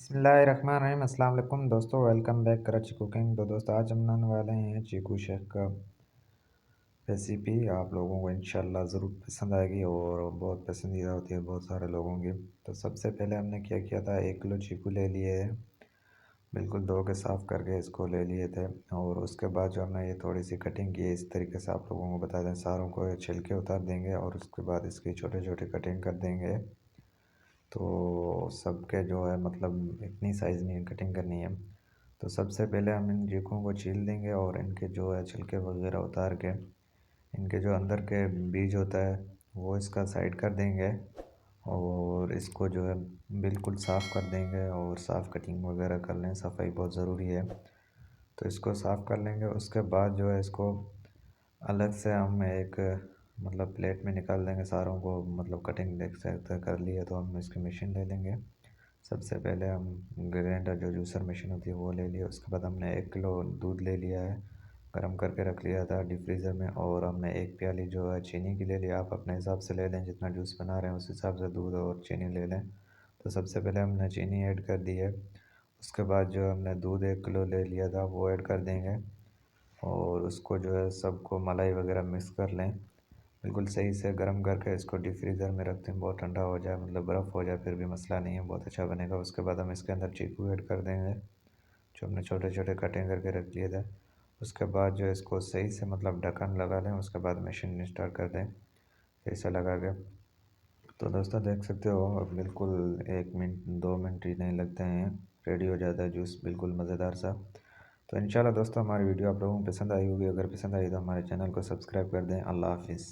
बिस्मिल्लाहिर्रहमानिर्रहीम अस्सलाम वालेकुम दोस्तों, वेलकम बैक कराची कुकिंग। तो दोस्तों आज हम बनाने वाले हैं चीकू शेक का रेसिपी। आप लोगों को इंशाल्लाह ज़रूर पसंद आएगी और बहुत पसंदीदा होती है बहुत सारे लोगों की। तो सबसे पहले हमने क्या किया था, 1 किलो चीकू ले लिए है, बिल्कुल धो के साफ़ करके इसको ले लिए थे। और उसके बाद जो हमने ये थोड़ी सी कटिंग की है, इस तरीके से आप लोगों को बता दें, सारों को छिलके उतार देंगे और उसके बाद इसकी छोटे छोटे कटिंग कर देंगे। तो सबके जो है मतलब इतनी साइज़ में कटिंग करनी है। तो सबसे पहले हम इन चीकूओं को छील देंगे और इनके जो है छिलके वगैरह उतार के इनके जो अंदर के बीज होता है वो इसका साइड कर देंगे और इसको जो है बिल्कुल साफ़ कर देंगे और साफ़ कटिंग वगैरह कर लें, सफाई बहुत ज़रूरी है। तो इसको साफ़ कर लेंगे। उसके बाद जो है इसको अलग से हम एक मतलब प्लेट में निकाल देंगे सारों को। मतलब कटिंग देख सकते कर लिए तो हम इसकी मशीन ले लेंगे। सबसे पहले हम ग्राइंडर जो जूसर मशीन होती है वो ले लिया। उसके बाद हमने 1 किलो दूध ले लिया है, गर्म करके रख लिया था डीप फ्रीज़र में। और हमने एक प्याली जो है चीनी की ले लिया। आप अपने हिसाब से ले लें, जितना जूस बना रहे हैं उस हिसाब से दूध और चीनी ले लें। तो सबसे पहले हमने चीनी ऐड कर दी है। उसके बाद जो हमने दूध 1 किलो ले लिया था वो ऐड कर देंगे और उसको जो है सबको मलाई वगैरह मिक्स कर लें। बिल्कुल सही से गर्म करके इसको डीप फ्रीज़र में रख दें, बहुत ठंडा हो जाए, मतलब बर्फ़ हो जाए फिर भी मसला नहीं है, बहुत अच्छा बनेगा। उसके बाद हम इसके अंदर चीकू ऐड कर देंगे जो हमने छोटे छोटे कटिंग करके रख लिए थे। उसके बाद जो इसको सही से मतलब ढक्कन लगा लें। उसके बाद मशीन स्टार्ट कर दें सही से लगा के। तो दोस्तों देख सकते हो बिल्कुल 1 मिनट 2 मिनट ही नहीं लगते हैं, रेडी हो जाता है जूस, बिल्कुल मज़ेदार सा। तो इंशाल्लाह दोस्तों हमारी वीडियो आप लोगों को पसंद आई होगी। अगर पसंद आई तो हमारे चैनल को सब्सक्राइब कर दें। अल्लाह हाफिज़।